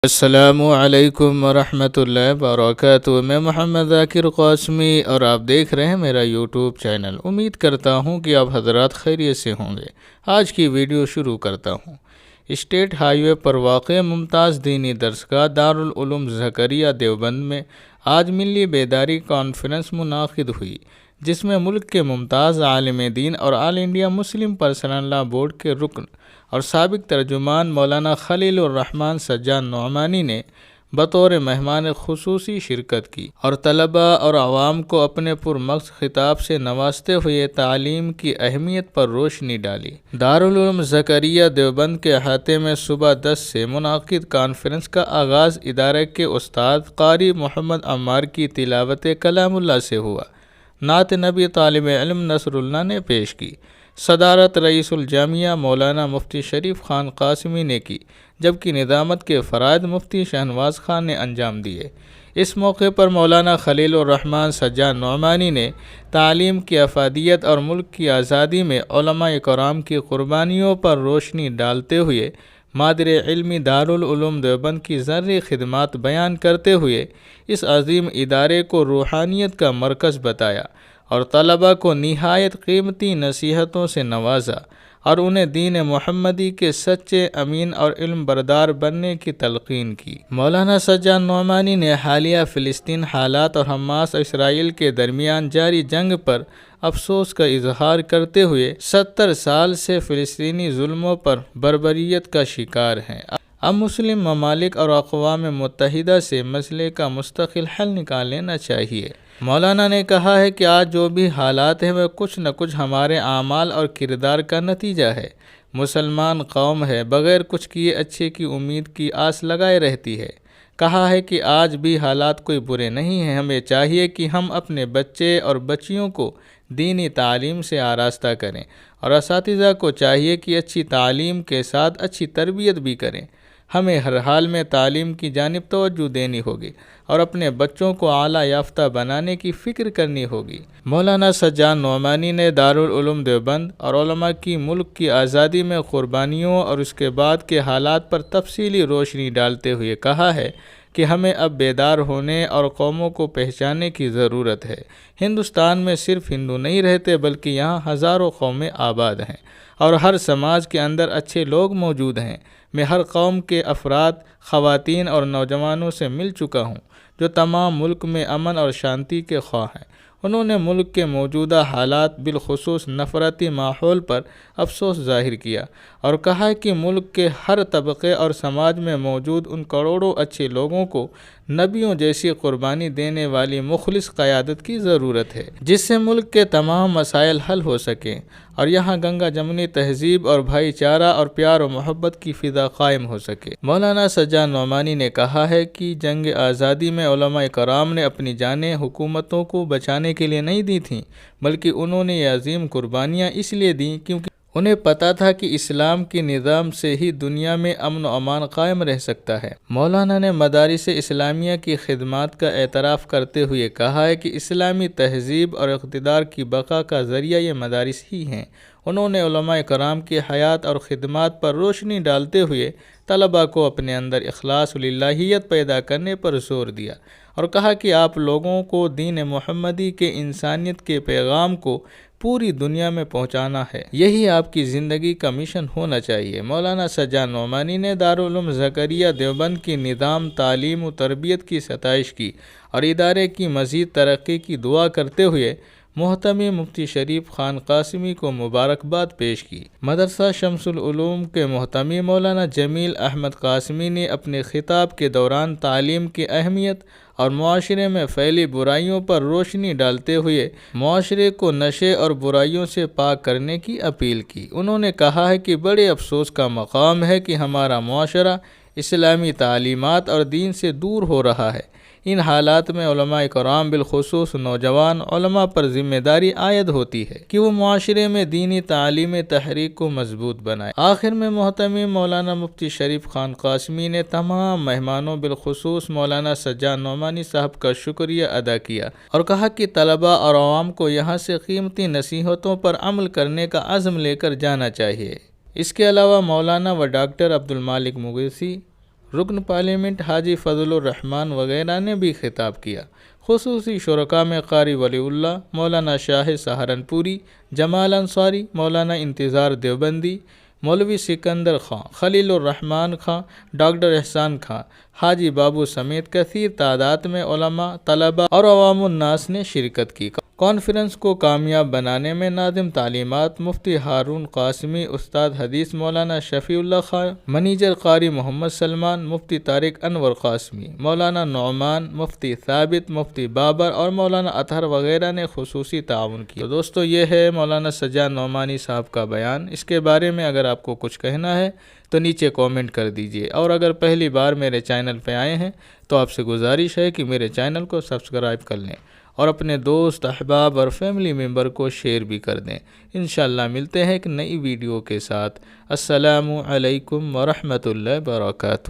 السلام علیکم ورحمۃ اللہ وبرکاتہ۔ میں محمد ذاکر قاسمی اور آپ دیکھ رہے ہیں میرا یوٹیوب چینل۔ امید کرتا ہوں کہ آپ حضرات خیریت سے ہوں گے۔ آج کی ویڈیو شروع کرتا ہوں۔ اسٹیٹ ہائی وے پر واقع ممتاز دینی درسگاہ دارالعلوم زکریا دیوبند میں آج ملی بیداری کانفرنس منعقد ہوئی، جس میں ملک کے ممتاز عالم دین اور all India Muslim personal law board کے رکن اور سابق ترجمان مولانا خلیل الرحمن سجاد نعمانی نے بطور مہمان خصوصی شرکت کی اور طلباء اور عوام کو اپنے پرمغز خطاب سے نوازتے ہوئے تعلیم کی اہمیت پر روشنی ڈالی۔ دارالعلوم زکریا دیوبند کے احاطے میں صبح 10 سے منعقد کانفرنس کا آغاز ادارے کے استاد قاری محمد عمار کی تلاوت کلام اللہ سے ہوا۔ نعت نبی طالب علم نصر اللہ نے پیش کی۔ صدارت رئیس الجامعہ مولانا مفتی شریف خان قاسمی نے کی، جبکہ ندامت کے فرائض مفتی شہنواز خان نے انجام دیے۔ اس موقع پر مولانا خلیل الرحمن سجاد نعمانی نے تعلیم کی افادیت اور ملک کی آزادی میں علماء کرام کی قربانیوں پر روشنی ڈالتے ہوئے مادر علمی دارالعلوم دیوبند کی زرعی خدمات بیان کرتے ہوئے اس عظیم ادارے کو روحانیت کا مرکز بتایا اور طلباء کو نہایت قیمتی نصیحتوں سے نوازا اور انہیں دین محمدی کے سچے امین اور علم بردار بننے کی تلقین کی۔ مولانا سجاد نعمانی نے حالیہ فلسطین حالات اور حماس اور اسرائیل کے درمیان جاری جنگ پر افسوس کا اظہار کرتے ہوئے 70 سال سے فلسطینی ظلموں پر بربریت کا شکار ہیں۔ اب مسلم ممالک اور اقوام متحدہ سے مسئلے کا مستقل حل نکال لینا چاہیے۔ مولانا نے کہا ہے کہ آج جو بھی حالات ہیں وہ کچھ نہ کچھ ہمارے اعمال اور کردار کا نتیجہ ہے۔ مسلمان قوم ہے، بغیر کچھ کیے اچھے کی امید کی آس لگائے رہتی ہے۔ کہا ہے کہ آج بھی حالات کوئی برے نہیں ہیں، ہمیں چاہیے کہ ہم اپنے بچے اور بچیوں کو دینی تعلیم سے آراستہ کریں اور اساتذہ کو چاہیے کہ اچھی تعلیم کے ساتھ اچھی تربیت بھی کریں۔ ہمیں ہر حال میں تعلیم کی جانب توجہ دینی ہوگی اور اپنے بچوں کو اعلیٰ یافتہ بنانے کی فکر کرنی ہوگی۔ مولانا سجاد نعمانی نے دارالعلوم دیوبند اور علماء کی ملک کی آزادی میں قربانیوں اور اس کے بعد کے حالات پر تفصیلی روشنی ڈالتے ہوئے کہا ہے کہ ہمیں اب بیدار ہونے اور قوموں کو پہچاننے کی ضرورت ہے۔ ہندوستان میں صرف ہندو نہیں رہتے، بلکہ یہاں ہزاروں قومیں آباد ہیں اور ہر سماج کے اندر اچھے لوگ موجود ہیں۔ میں ہر قوم کے افراد، خواتین اور نوجوانوں سے مل چکا ہوں جو تمام ملک میں امن اور شانتی کے خواہ ہیں۔ انہوں نے ملک کے موجودہ حالات بالخصوص نفرتی ماحول پر افسوس ظاہر کیا اور کہا کہ ملک کے ہر طبقے اور سماج میں موجود ان کروڑوں اچھے لوگوں کو نبیوں جیسی قربانی دینے والی مخلص قیادت کی ضرورت ہے، جس سے ملک کے تمام مسائل حل ہو سکیں اور یہاں گنگا جمنی تہذیب اور بھائی چارہ اور پیار و محبت کی فضا قائم ہو سکے۔ مولانا سجاد نعمانی نے کہا ہے کہ جنگ آزادی میں علماء کرام نے اپنی جانیں حکومتوں کو بچانے کے لیے نہیں دی تھیں، بلکہ انہوں نے یہ عظیم قربانیاں اس لیے دیں کیونکہ انہیں پتہ تھا کہ اسلام کے نظام سے ہی دنیا میں امن و امان قائم رہ سکتا ہے۔ مولانا نے مدارس اسلامیہ کی خدمات کا اعتراف کرتے ہوئے کہا ہے کہ اسلامی تہذیب اور اقتدار کی بقا کا ذریعہ یہ مدارس ہی ہیں۔ انہوں نے علماء کرام کی حیات اور خدمات پر روشنی ڈالتے ہوئے طلباء کو اپنے اندر اخلاص و للہیت پیدا کرنے پر زور دیا اور کہا کہ آپ لوگوں کو دین محمدی کے انسانیت کے پیغام کو پوری دنیا میں پہنچانا ہے، یہی آپ کی زندگی کا مشن ہونا چاہیے۔ مولانا سجاد نعمانی نے دارالعلوم زکریا دیوبند کی نظام تعلیم و تربیت کی ستائش کی اور ادارے کی مزید ترقی کی دعا کرتے ہوئے محتمی مفتی شریف خان قاسمی کو مبارکباد پیش کی۔ مدرسہ شمس العلوم کے محتمی مولانا جمیل احمد قاسمی نے اپنے خطاب کے دوران تعلیم کی اہمیت اور معاشرے میں پھیلی برائیوں پر روشنی ڈالتے ہوئے معاشرے کو نشے اور برائیوں سے پاک کرنے کی اپیل کی۔ انہوں نے کہا ہے کہ بڑے افسوس کا مقام ہے کہ ہمارا معاشرہ اسلامی تعلیمات اور دین سے دور ہو رہا ہے۔ ان حالات میں علماء کرام بالخصوص نوجوان علماء پر ذمہ داری عائد ہوتی ہے کہ وہ معاشرے میں دینی تعلیم تحریک کو مضبوط بنائے۔ آخر میں محتمی مولانا مفتی شریف خان قاسمی نے تمام مہمانوں بالخصوص مولانا سجاد نعمانی صاحب کا شکریہ ادا کیا اور کہا کہ طلباء اور عوام کو یہاں سے قیمتی نصیحتوں پر عمل کرنے کا عزم لے کر جانا چاہیے۔ اس کے علاوہ مولانا و ڈاکٹر عبدالمالک مغیثی، رکن پارلیمنٹ حاجی فضل الرحمان وغیرہ نے بھی خطاب کیا۔ خصوصی شرکاء میں قاری ولی اللہ، مولانا شاہ سہارنپوری، جمال انصاری، مولانا انتظار دیوبندی، مولوی سکندر خان، خلیل الرحمان خان، ڈاکٹر احسان خان، حاجی بابو سمیت کثیر تعداد میں علماء، طلباء اور عوام الناس نے شرکت کی۔ کانفرنس کو کامیاب بنانے میں ناظم تعلیمات مفتی ہارون قاسمی، استاد حدیث مولانا شفیع اللہ خان، منیجر قاری محمد سلمان، مفتی طارق انور قاسمی، مولانا نعمان، مفتی ثابت، مفتی بابر اور مولانا اطہر وغیرہ نے خصوصی تعاون کیا۔ تو دوستو یہ ہے مولانا سجاد نعمانی صاحب کا بیان۔ اس کے بارے میں اگر آپ کو کچھ کہنا ہے تو نیچے کومنٹ کر دیجئے، اور اگر پہلی بار میرے چینل پہ آئے ہیں تو آپ سے گزارش ہے کہ میرے چینل کو سبسکرائب کر لیں اور اپنے دوست، احباب اور فیملی ممبر کو شیئر بھی کر دیں۔ انشاءاللہ ملتے ہیں ایک نئی ویڈیو کے ساتھ۔ السلام علیکم ورحمۃ اللہ وبرکاتہ۔